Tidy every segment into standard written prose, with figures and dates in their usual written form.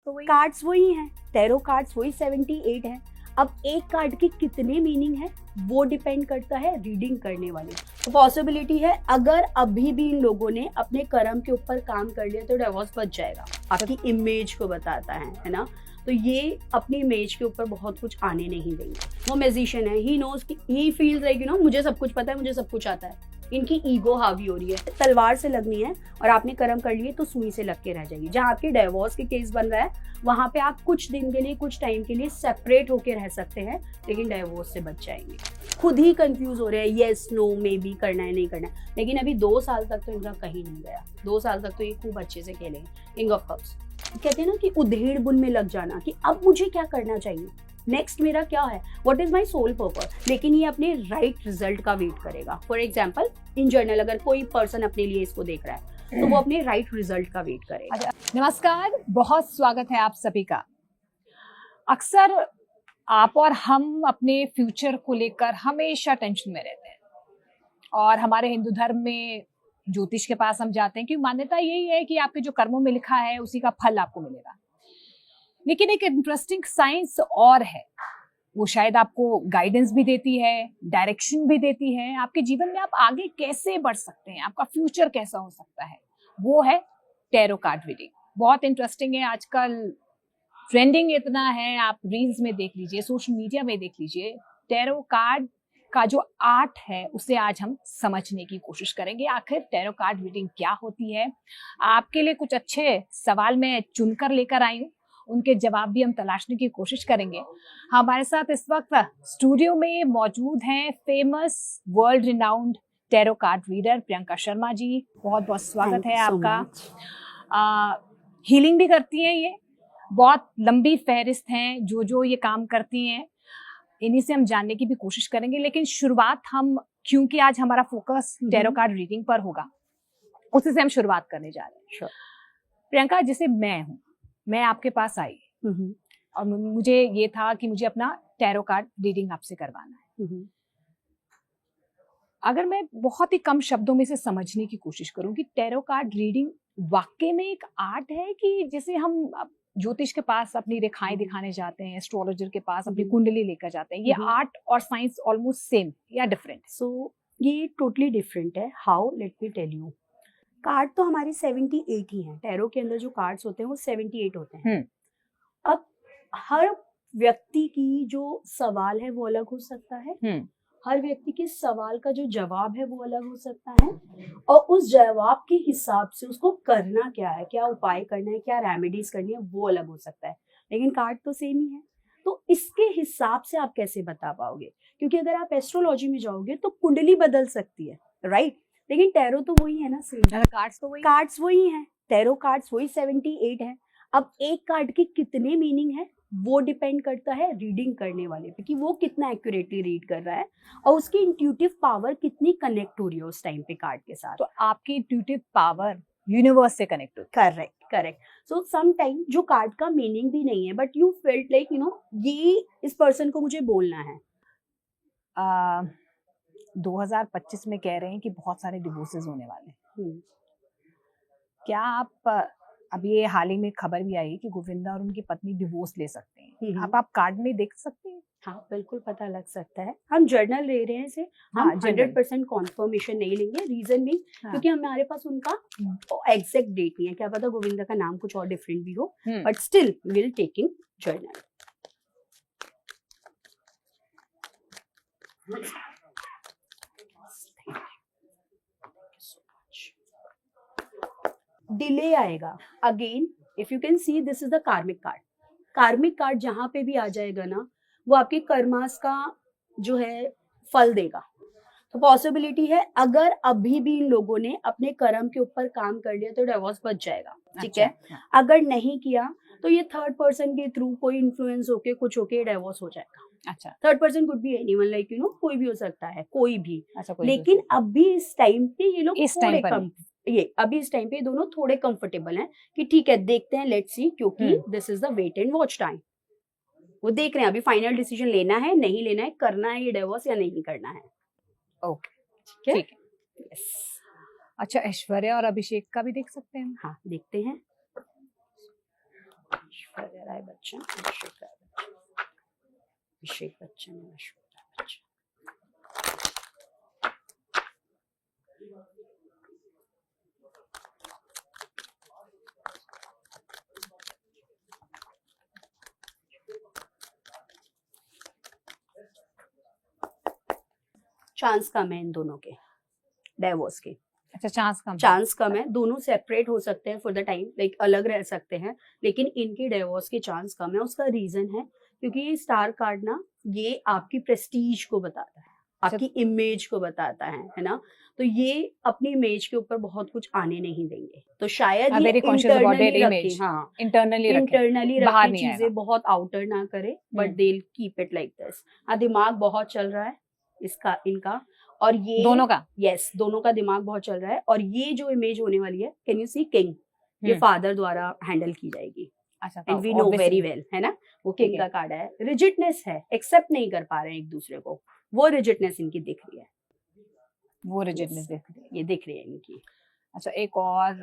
तो वही कार्ड्स वही हैं, टैरो कार्ड्स वही 78 हैं। अब एक कार्ड के कितने मीनिंग है वो डिपेंड करता है रीडिंग करने वाले। तो पॉसिबिलिटी है अगर अभी भी इन लोगों ने अपने कर्म के ऊपर काम कर लिया तो डिवोर्स बच जाएगा। आपकी इमेज को बताता है ना। तो ये अपनी इमेज के ऊपर बहुत कुछ आने नहीं देंगे। वो म्यूजिशियन है, he knows, he feels like मुझे सब कुछ पता है, मुझे सब कुछ आता है। इनकी ईगो हावी हो रही है। तलवार से लगनी है और आपने कर्म कर लिए तो सुई से लग के रह जाएगी। जहाँ आपके डिवोर्स के केस बन रहा है वहां पे आप कुछ दिन के लिए, कुछ टाइम के लिए सेपरेट होके रह सकते हैं, लेकिन डिवोर्स से बच जाएंगे। खुद ही कंफ्यूज हो रहे हैं, येस नो मे बी करना है नहीं करना है। लेकिन अभी 2 साल तक तो इनका कहीं नहीं गया। 2 साल तक तो ये खूब अच्छे से खेले। किंग ऑफ कप्स कहते हैं ना कि उधेड़ बुन में लग जाना कि अब मुझे क्या करना चाहिए, नेक्स्ट मेरा क्या है, what is my soul purpose. लेकिन ये अपने राइट रिजल्ट का वेट करेगा। फॉर एग्जाम्पल इन जर्नल अगर कोई पर्सन अपने लिए इसको देख रहा है तो वो अपने राइट रिजल्ट का वेट करेगा। नमस्कार, बहुत स्वागत है आप सभी का। अक्सर आप और हम अपने फ्यूचर को लेकर हमेशा टेंशन में रहते हैं और हमारे हिंदू धर्म में ज्योतिष के पास हम जाते हैं कि मान्यता यही है कि आपके जो कर्मों में लिखा है उसी का फल आपको मिलेगा। लेकिन एक इंटरेस्टिंग साइंस और है, वो शायद आपको गाइडेंस भी देती है, डायरेक्शन भी देती है, आपके जीवन में आप आगे कैसे बढ़ सकते हैं, आपका फ्यूचर कैसा हो सकता है। वो है टैरो कार्ड रीडिंग। बहुत इंटरेस्टिंग है, आजकल ट्रेंडिंग इतना है, आप रील्स में देख लीजिए, सोशल मीडिया में देख लीजिए। टैरो कार्ड का जो आर्ट है उसे आज हम समझने की कोशिश करेंगे। आखिर टैरो कार्ड रीडिंग क्या होती है, आपके लिए कुछ अच्छे सवाल मैं चुनकर लेकर आई हूँ, उनके जवाब भी हम तलाशने की कोशिश करेंगे। हमारे साथ इस वक्त स्टूडियो में मौजूद हैं famous world renowned tarot card reader Priyanka Sharma ji. बहुत बहुत स्वागत है आपका। हीलिंग भी करती हैं ये, बहुत लंबी फहरिस्त हैं जो ये काम करती हैं, इन्हीं से हम जानने की भी कोशिश करेंगे। लेकिन शुरुआत हम, क्योंकि आज हमारा फोकस टैरो कार्ड रीडिंग पर होगा, उसी से हम शुरुआत करने जा रहे हैं। प्रियंका, जैसे मैं आपके पास आई और मुझे ये था कि मुझे अपना टैरो कार्ड रीडिंग आपसे करवाना है। अगर मैं बहुत ही कम शब्दों में से समझने की कोशिश करूं कि टैरो कार्ड रीडिंग वाकई में एक आर्ट है कि जैसे हम ज्योतिष के पास अपनी रेखाएं दिखाने जाते हैं, एस्ट्रोलॉजर के पास अपनी कुंडली लेकर जाते हैं, ये आर्ट और साइंस ऑलमोस्ट सेम या डिफरेंट? सो ये टोटली डिफरेंट है। How, let me tell you. Card तो हमारे 78 ही हैं। टैरो के अंदर जो कार्ड्स होते हैं वो 78 होते हैं। अब हर व्यक्ति की जो सवाल है वो अलग हो सकता है। हर व्यक्ति के सवाल का जो जवाब है वो अलग हो सकता है और उस जवाब के हिसाब से उसको करना क्या है, क्या उपाय करना है, क्या रेमेडीज करनी है, वो अलग हो सकता है। लेकिन कार्ड तो सेम ही है। तो इसके हिसाब से आप कैसे बता पाओगे, क्योंकि अगर आप एस्ट्रोलॉजी में जाओगे तो कुंडली बदल सकती है, राइट। लेकिन टैरो तो वही है ना, सेम। कार्ड्स वही हैं, टैरो कार्ड्स वही 78 है। अब एक कार्ड के कितने मीनिंग है वो डिपेंड करता है रीडिंग करने वाले पे कि वो कितना एक्यूरेटली रीड कर रहा है और उसकी इंट्यूटिव पावर कितनी कनेक्ट हो रही है उस टाइम पे कार्ड के साथ। तो आपकी इंट्यूटिव पावर यूनिवर्स से कनेक्ट हो। करेक्ट। सो सम टाइम जो कार्ड का मीनिंग भी नहीं है बट यू फेल्ट लाइक ये इस पर्सन को मुझे बोलना है। 2025 में कह रहे हैं कि बहुत सारे डिवोर्सेस होने वाले हैं। क्या आप, अब ये हाल ही में खबर भी आई कि गोविंदा और उनकी पत्नी डिवोर्स ले सकते हैं, आप कार्ड में देख सकते हैं? हाँ, बिल्कुल पता लग सकता है। हम जर्नल ले रहे हैं इसे, हम 100% कॉन्फर्मेशन नहीं लेंगे। रीजन भी क्योंकि हमारे पास उनका एग्जैक्ट डेट नहीं है। क्या पता गोविंदा का नाम कुछ और डिफरेंट भी हो, but still will taking journal. Delay आएगा। Again if you can see, this is the karmic card. Karmic card जहां पे भी आ जाएगा ना, वो आपके कर्मास का जो है फल देगा। तो पॉसिबिलिटी है अगर अभी भी इन लोगों ने अपने कर्म के ऊपर काम कर लिया तो डिवोर्स बच जाएगा, ठीक है। अगर नहीं किया तो ये थर्ड पर्सन के थ्रू कोई इन्फ्लुएंस होके कुछ होके डिवोर्स हो जाएगा। अच्छा, third person could be anyone, like कोई भी हो सकता है, कोई भी। लेकिन अभी इस टाइम पे ये लोग थोड़े कम, अभी इस टाइम पे दोनों थोड़े कंफर्टेबल हैं कि ठीक है देखते हैं, लेट्स सी, क्योंकि this is the wait and watch time. वो देख रहे हैं अभी फाइनल डिसीजन लेना है, नहीं लेना है, करना है ये डिवोर्स या नहीं करना है। ओके, ठीक है। यस। अच्छा, ऐश्वर्या और अभिषेक का भी देख सकते हैं? हाँ, देखते हैं। बच्चन, अभिषेक बच्चन, ऐश्वर्या बच्चन। चांस कम है इन दोनों के डाइवोर्स के। अच्छा, चांस कम है, दोनों सेपरेट हो सकते हैं फॉर द टाइम, लाइक अलग रह सकते हैं, लेकिन इनके डाइवोर्स के चांस कम है। उसका रीजन है क्योंकि ये स्टार कार्ड ना, ये आपकी प्रेस्टीज को बताता है, आपकी इमेज को बताता है ना। तो ये अपनी इमेज के ऊपर बहुत कुछ आने नहीं देंगे, तो शायद ये इंटरनली रखे चीजें, बहुत आउटर ना करे, but they keep it like this. दिमाग बहुत चल रहा है इसका, इनका, और ये दोनों का, यस, दोनों का दिमाग बहुत चल रहा है। और ये जो इमेज होने वाली है, कैन यू सी, किंग, ये फादर द्वारा हैंडल की जाएगी। अच्छा, and we know very well, है ना, वो किंग का कार्ड है। रिजिडनेस है, एक्सेप्ट नहीं कर पा रहे हैं एक दूसरे को, वो रिजिडनेस इनकी दिख रही है, वो रिजिडनेस ये दिख रही है इनकी। अच्छा, एक और,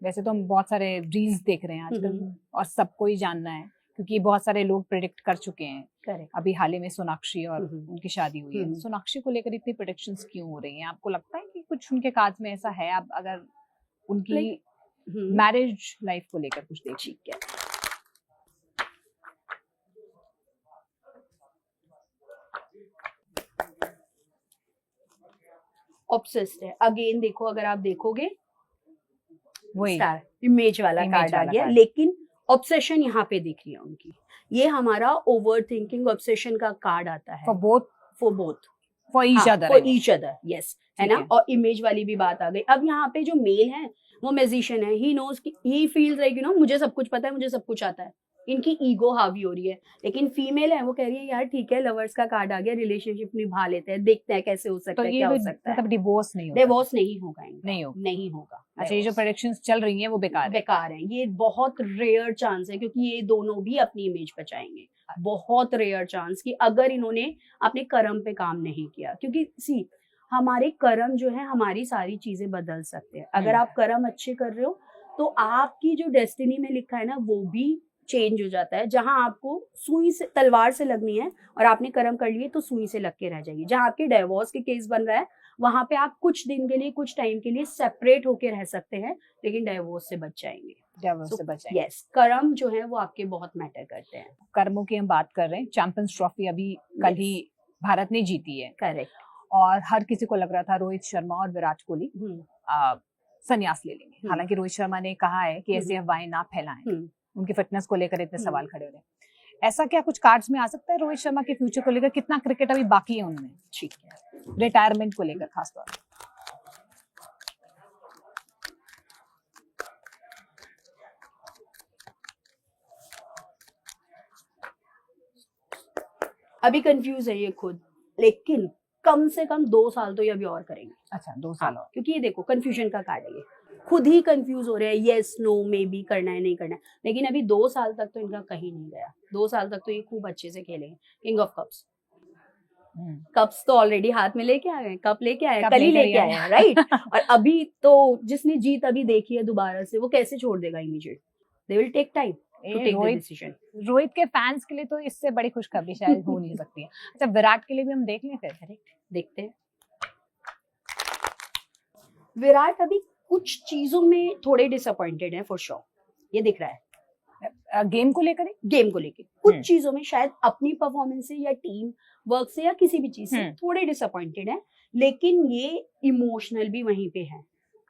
वैसे तो हम बहुत सारे रील्स देख रहे हैं आजकल और सबको ही जानना है क्योंकि बहुत सारे लोग प्रेडिक्ट कर चुके हैं। करेक्ट। अभी हाल ही में सोनाक्षी और उनकी शादी हुई है। सोनाक्षी को लेकर इतनी प्रेडिक्शंस क्यों हो रही हैं? आपको लगता है कि कुछ उनके कार्ड्स में ऐसा है? आप अगर उनकी मैरिज लाइफ को लेकर कुछ देख, ठीक है, ऑब्सेस्ड है अगेन। देखो, अगर आप देखोगे वही इमेज वाला कार्ड आ गया, लेकिन ऑब्सेशन यहाँ पे दिख रही है उनकी। ये हमारा ओवर थिंकिंग ऑब्सेशन का कार्ड आता है, फॉर ईच अदर, यस, है ना। और इमेज वाली भी बात आ गई। अब यहाँ पे जो मेल है वो मैजिशियन है, he knows, he feels like, you know, मुझे सब कुछ पता है, मुझे सब कुछ आता है। इनकी ईगो हावी हो रही है। लेकिन फीमेल है, वो कह रही है यार ठीक है, लवर्स का कार्ड आ गया, रिलेशनशिप निभा लेते हैं, देखते हैं कैसे हो सकता है, क्या हो सकता है। मतलब डिवोर्स नहीं होगा, नहीं होगा। अच्छा, ये जो प्रेडिक्शंस चल रही हैं वो बेकार है। ये बहुत रेयर चांस है, क्योंकि ये दोनों भी अपनी इमेज बचाएंगे। बहुत रेयर चांस कि अगर इन्होंने अपने कर्म पे काम नहीं किया, क्योंकि सी, हमारे कर्म जो है हमारी सारी चीजें बदल सकते हैं। अगर आप कर्म अच्छे कर रहे हो तो आपकी जो डेस्टिनी में लिखा है ना, वो भी चेंज हो जाता है। जहां आपको सुई से, तलवार से लगनी है और आपने कर्म कर लिए, तो सुई से लग के रह जाएगी। जहां आपके डाइवोर्स के केस बन रहा है, वहां पे आप कुछ दिन के लिए, कुछ टाइम के लिए सेपरेट होके रह सकते हैं, लेकिन डाइवोर्स से बच जाएंगे। यस, कर्म जो है वो आपके बहुत मैटर करते हैं। कर्मों की हम बात कर रहे हैं। चैंपियंस ट्रॉफी अभी कल ही भारत ने जीती है। करेक्ट। और हर किसी को लग रहा था रोहित शर्मा और विराट कोहली संन्यास ले लेंगे। हालांकि रोहित शर्मा ने कहा है कि ऐसी अफवाहें ना फैलाएं, उनकी फिटनेस को लेकर इतने सवाल खड़े हो रहे हैं। ऐसा क्या कुछ कार्ड्स में आ सकता है रोहित शर्मा के फ्यूचर को लेकर? कितना क्रिकेट अभी बाकी है उनमें, ठीक है, रिटायरमेंट को लेकर खासतौर पर? अभी कंफ्यूज है ये खुद, लेकिन कम से कम 2 साल तो ये अभी और करेंगे। अच्छा, 2 साल और? क्योंकि ये देखो, कंफ्यूजन का कार्ड है, ये खुद ही कंफ्यूज हो रहे हैं, यस नो मे बी, करना है नहीं करना है। लेकिन अभी 2 साल तक तो इनका कहीं नहीं गया। 2 साल तक तो ये खूब अच्छे से खेलेंगे। किंग ऑफ कप्स, कप्स तो ऑलरेडी हाथ में लेके आ गए, कप लेके आए, कल ही लेके आए हैं, राइट। और अभी तो जिसने जीत अभी देखी है दोबारा से, वो कैसे छोड़ देगा immediate? They will take time to take the decision. Rohit के फैंस के लिए तो इससे बड़ी खुशखबरी शायद हो नहीं सकती है। अच्छा, विराट के लिए भी हम देख लें फिर? देखते हैं। विराट अभी कुछ चीजों में थोड़े डिसअपॉइंटेड है, फॉर श्योर, ये दिख रहा है। गेम को लेकर कुछ चीजों में शायद अपनी परफॉर्मेंस से या टीम वर्क से या किसी भी चीज से थोड़े डिसअपॉइंटेड है। लेकिन ये इमोशनल भी वहीं पे है।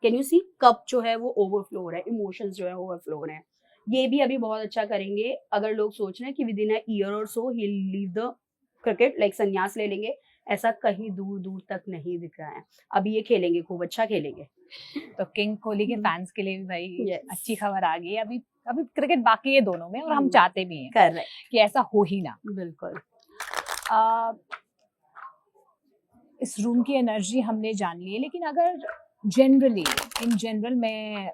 कैन यू सी, कप जो है वो ओवरफ्लो हो रहा है, इमोशंस जो है ओवरफ्लो हो रहे हैं। ये भी अभी बहुत अच्छा करेंगे। अगर लोग सोच रहे हैं कि with in a year or so he will leave the cricket, like संन्यास ले लेंगे, ऐसा कहीं दूर दूर तक नहीं दिख रहा है। अभी ये खेलेंगे, खूब अच्छा खेलेंगे। तो किंग कोहली के फैंस के लिए भी भाई अच्छी खबर आ गई। अभी क्रिकेट बाकी है दोनों में, और हम चाहते भी हैं कि ऐसा हो ही ना। बिल्कुल। इस रूम की एनर्जी हमने जान ली है, लेकिन अगर इन जनरल में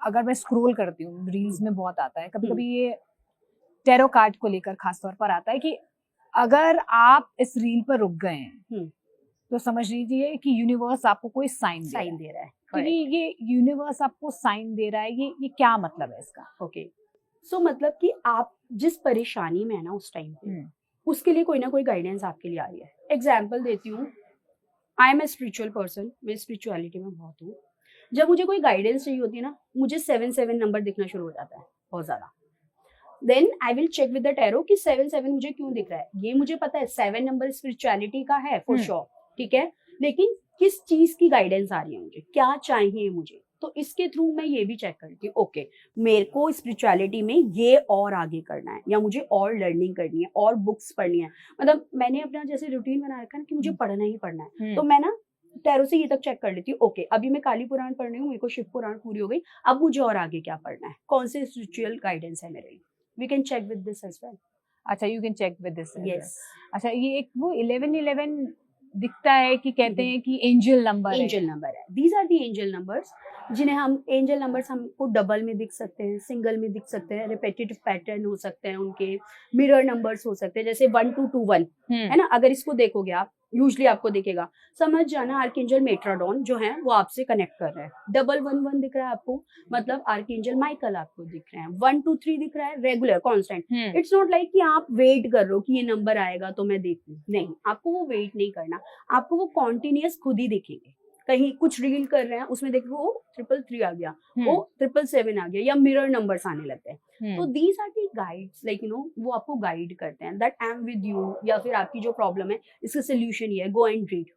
अगर मैं स्क्रॉल करती हूँ, रील्स में बहुत आता है, कभी कभी ये टैरो कार्ड को लेकर खासतौर पर आता है कि अगर आप इस रील पर रुक गए हैं तो समझ लीजिए कि यूनिवर्स आपको कोई साइन दे रहा है। क्योंकि ये यूनिवर्स आपको साइन दे रहा है, ये क्या मतलब है इसका? ओके, सो मतलब कि आप जिस परेशानी में है ना उस टाइम पे, उसके लिए कोई ना कोई गाइडेंस आपके लिए आ रही है। एग्जाम्पल देती हूँ, I am a spiritual person, मैं स्पिरिचुअलिटी में बहुत हूँ। जब मुझे कोई गाइडेंस चाहिए होती है ना, मुझे 7 नंबर दिखना शुरू हो जाता है बहुत ज्यादा। Then I will check with the tarot कि 7 मुझे क्यों दिख रहा है। ये मुझे पता है 7 नंबर स्पिरिचुअलिटी का है फॉर श्योर, ठीक है, लेकिन किस चीज की गाइडेंस आ रही है मुझे, क्या चाहिए मुझे, तो इसके थ्रू मैं ये भी चेक करती हूँ, ओके मेरे को स्पिरिचुअलिटी में ये और आगे करना है, या मुझे और लर्निंग करनी है, और बुक्स पढ़नी है। मतलब मैंने अपना जैसे रूटीन बना रखा है कि मुझे पढ़ना ही पढ़ना है, तो मैं ना टैरो से ये तक चेक कर लेती हूँ, ओके अभी मैं काली पुराण पढ़ रही हूँ, मेरे को शिव पुराण पूरी हो गई, अब मुझे और आगे क्या पढ़ना है, कौन से स्पिरिचुअल गाइडेंस है मेरे लिए। We can check with this as well. अच्छा, you can check with this. Yes. अच्छा, ये एक वो 11 दिखता है कि कहते हैं कि एंजल नंबर है। These are the angel numbers, जिन्हें हम एंजल नंबर्स हमको डबल में दिख सकते हैं, सिंगल में दिख सकते हैं, रिपीटेटिव पैटर्न हो सकते हैं उनके, मिरर नंबर्स हो सकते हैं, जैसे 1 2 2 1 है ना। अगर इसको देखोगे आप, यूजली आपको दिखेगा, समझ जाना आर्कएंजल मेट्रोडॉन जो है वो आपसे कनेक्ट कर रहा है। 1 दिख रहा है आपको, मतलब आर्कएंजल माइकल आपको दिख रहे हैं। 1 2 3 दिख रहा है, regular constant. It's not like कि आप वेट कर रहे हो कि ये नंबर आएगा तो मैं देखूं, नहीं, आपको वो वेट नहीं करना, आपको वो कॉन्टिन्यूअस खुद ही दिखेंगे। कहीं कुछ रील कर रहे हैं, उसमें देखो वो 333 आ गया, वो 777 आ गया, या मिरर नंबर्स आने लगते हैं। तो these are the guides, like you know, वो आपको गाइड करते हैं that I am with you, या फिर आपकी जो प्रॉब्लम है इसका सोल्यूशन ये है, गो एंड रीड।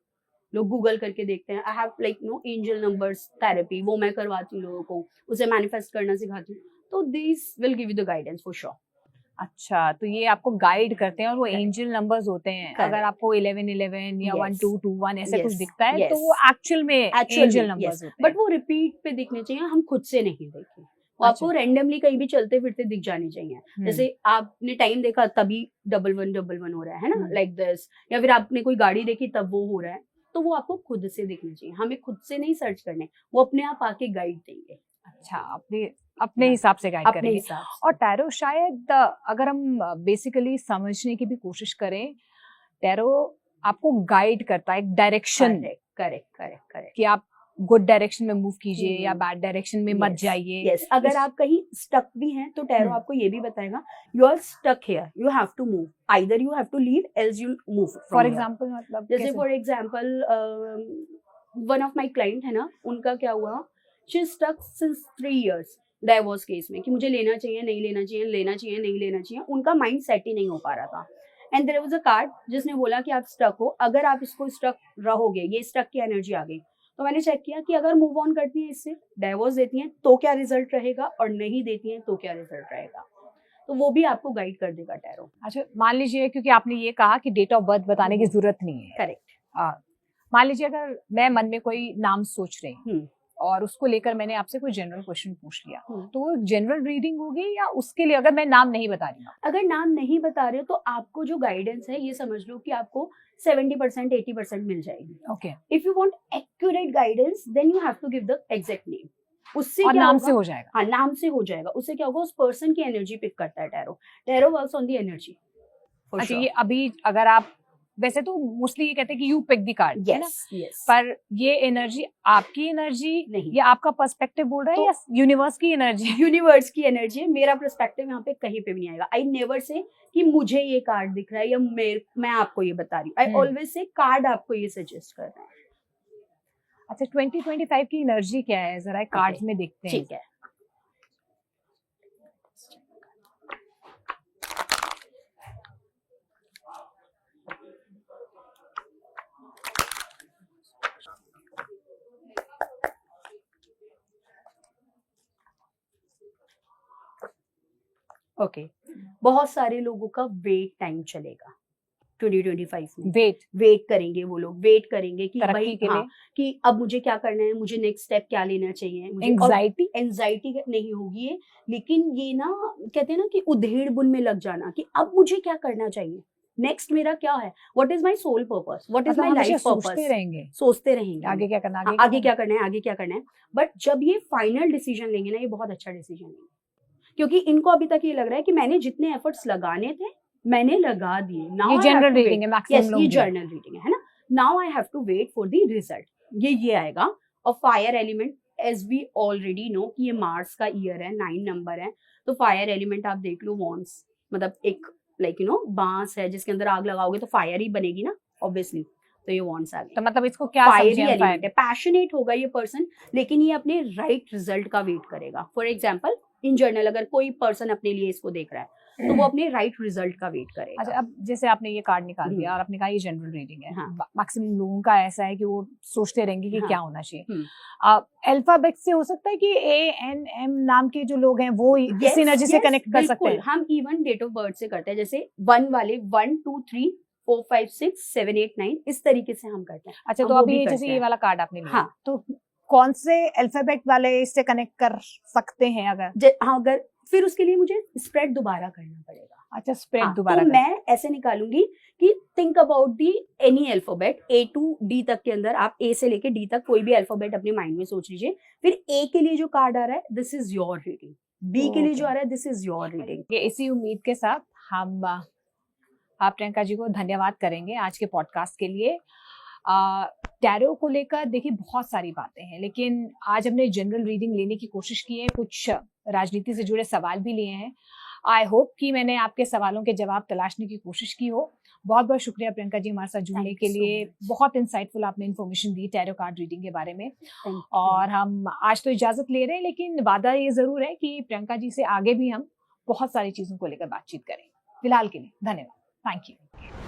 लोग गूगल करके देखते हैं, I have like no angel numbers therapy, वो मैं करवाती हूँ लोगों को, उसे मैनिफेस्ट करना सिखाती हूँ, तो this will give you the guidance for sure. अच्छा, तो ये आपको गाइड करते हैं, और वो एंजल नंबर्स होते हैं। अगर आपको 11 या 1 2 2 1 ऐसा कुछ दिखता है, तो वो एक्चुअल में एंजल नंबर्स होते हैं। बट वो रिपीट पे दिखने चाहिए, हम खुद से नहीं देखें, वो आपको रैंडमली कहीं भी चलते फिरते दिख जानी चाहिए। जैसे आपने टाइम देखा तभी 11 हो रहा है ना, लाइक दिस, या फिर आपने कोई गाड़ी देखी तब वो हो रहा है, तो वो आपको खुद से दिखनी चाहिए। हमें खुद से नहीं सर्च करने, वो अपने आप आके गाइड देंगे। अच्छा, अपने हिसाब से गाइड करेंगे। और टैरो शायद अगर हम बेसिकली समझने की भी कोशिश करें, टैरो आपको गाइड करता है, एक डायरेक्शन। करेक्ट कि आप गुड डायरेक्शन में मूव कीजिए या बैड डायरेक्शन में मत जाइए। यस, अगर आप कहीं स्टक भी हैं तो टैरो आपको ये भी बताएगा, you are stuck here, you have to move, either you have to leave else you move. For example, मतलब जैसे for example one of my client है ना, उनका क्या हुआ, she is stuck since 3 years divorce case में, कि मुझे लेना चाहिए नहीं लेना चाहिए, लेना चाहिए नहीं लेना चाहिए, उनका माइंड सेट ही नहीं हो पा रहा था। And there was a card जिसने बोला कि आप स्टक हो, अगर आप इसको स्टक रहोगे, ये स्टक की एनर्जी आ गई, तो मैंने चेक किया कि अगर मूव ऑन करती है, इससे डाइवोर्स देती हैं तो क्या रिजल्ट रहेगा, और नहीं देती हैं तो क्या रिजल्ट रहेगा, तो वो भी आपको गाइड कर देगा टैरो। अच्छा, मान लीजिए, क्योंकि आपने ये कहा कि डेट ऑफ बर्थ बताने की जरूरत नहीं है। करेक्ट। मान लीजिए अगर मैं मन में कोई नाम सोच रही हूँ और उसको लेकर मैंने आपसे कोई जनरल क्वेश्चन पूछ लिया, तो वो जनरल रीडिंग होगी, या उसके लिए अगर मैं नाम नहीं बता रही हूँ? अगर नाम नहीं बता रहे हो तो आपको जो गाइडेंस है, ये समझ लो कि आपको 70% 80% मिल जाएगी। Okay. If you want accurate guidance then you have to give the exact name. उससे और क्या नाम होगा? से हो जाएगा। हाँ, नाम से हो जाएगा। उससे क्या होगा, उस पर्सन की एनर्जी पिक करता है tarot. Tarot works on the energy. अच्छा, ये अभी अगर आप, वैसे तो मोस्टली ये कहते हैं कि यू पिक द कार्ड, है ना? पर ये एनर्जी आपकी एनर्जी नहीं, ये आपका पर्सपेक्टिव बोल रहा है, या यूनिवर्स की एनर्जी? यूनिवर्स की एनर्जी है। मेरा पर्सपेक्टिव यहाँ पे कहीं पे भी नहीं आएगा। आई नेवर से कि मुझे ये कार्ड दिख रहा है या मैं आपको ये बता रही हूँ। आई ऑलवेज से कार्ड आपको ये सजेस्ट कर रहा है। अच्छा, 2025 की एनर्जी क्या है, जरा कार्ड्स में देखते हैं। ठीक है। ओके, बहुत सारे लोगों का वेट टाइम चलेगा 2025 में। वेट करेंगे, वो लोग वेट करेंगे कि भाई कि अब मुझे क्या करना है, मुझे नेक्स्ट स्टेप क्या लेना चाहिए। एंजाइटी नहीं होगी ये, लेकिन ये ना कहते हैं ना कि उधेड़ बुन में लग जाना कि अब मुझे क्या करना चाहिए, नेक्स्ट मेरा क्या है, what is my soul purpose, what is my life purpose. सोचते रहेंगे आगे क्या करना है, आगे क्या करना है। बट जब ये फाइनल डिसीजन लेंगे ना, ये बहुत अच्छा डिसीजन लेंगे, क्योंकि इनको अभी तक ये लग रहा है कि मैंने जितने एफर्ट्स लगाने थे मैंने लगा दिए। ये जनरल रीडिंग है, मैक्सिमम लोग, ये जर्नल रीडिंग है ना। Now I have to wait for the result. ये आएगा। और fire element, as we already know कि ये मार्स का ईयर है, 9 नंबर है, तो फायर एलिमेंट आप देख लो, वॉन्स मतलब एक लाइक यू नो बांस है जिसके अंदर आग लगाओगे तो फायर ही बनेगी ना ऑब्वियसली, तो ये वॉन्स आ गए। तो मतलब इसको क्या फायरी समझे हम एलिमेंट है, fire? पैशनेट होगा ये पर्सन, लेकिन ये अपने राइट रिजल्ट का वेट करेगा। फॉर एग्जाम्पल इन जनरल अगर कोई पर्सन अपने लिए इसको देख रहा है तो वो अपने राइट रिजल्ट का वेट करेगा। अच्छा, अब जैसे आपने ये कार्ड निकाल दिया और आपने कहा ये जनरल रीडिंग है, हाँ। मैक्सिमम लोगों का ऐसा है कि वो सोचते रहेंगे कि हाँ। क्या होना चाहिए। अल्फाबेट से हो सकता है कि ANM नाम के जो लोग हैं वो इस एनर्जी से कनेक्ट कर सकते हैं। हम इवन डेट ऑफ बर्थ से करते हैं, जैसे 1 वाले 1 2 3 4 5 6 7 8 9 इस तरीके से हम करते हैं। अच्छा, हम तो वो अभी भी जैसे करते ये हैं। वाला कार्ड आपने लिया, हाँ। तो कौन से अल्फाबेट वाले इससे कनेक्ट कर सकते हैं अगर? हाँ, अगर फिर उसके लिए मुझे स्प्रेड दोबारा करना पड़ेगा। अच्छा, स्प्रेड हाँ, दोबारा तो मैं ऐसे निकालूंगी कि think about the any alphabet A to D तक के अंदर, आप A से लेके D तक कोई भी अल्फाबेट अपने माइंड में सोच लीजिए। फिर A के लिए जो कार्ड आ रहा है this is your reading, B के लिए जो आ रहा है दिस इज योर रीडिंग। इसी उम्मीद के साथ हम आप प्रियंका जी को धन्यवाद करेंगे आज के पॉडकास्ट के लिए। टैरो को लेकर देखिए बहुत सारी बातें हैं, लेकिन आज हमने जनरल रीडिंग लेने की कोशिश की है, कुछ राजनीति से जुड़े सवाल भी लिए हैं। आई होप कि मैंने आपके सवालों के जवाब तलाशने की कोशिश की हो। बहुत बहुत शुक्रिया प्रियंका जी हमारे साथ जुड़ने के लिए। बहुत इंसाइटफुल आपने इन्फॉर्मेशन दी टैरो कार्ड रीडिंग के बारे में। और हम आज तो इजाजत ले रहे हैं, लेकिन वादा ये जरूर है कि प्रियंका जी से आगे भी हम बहुत सारी चीजों को लेकर बातचीत करें। फिलहाल के लिए धन्यवाद, थैंक यू।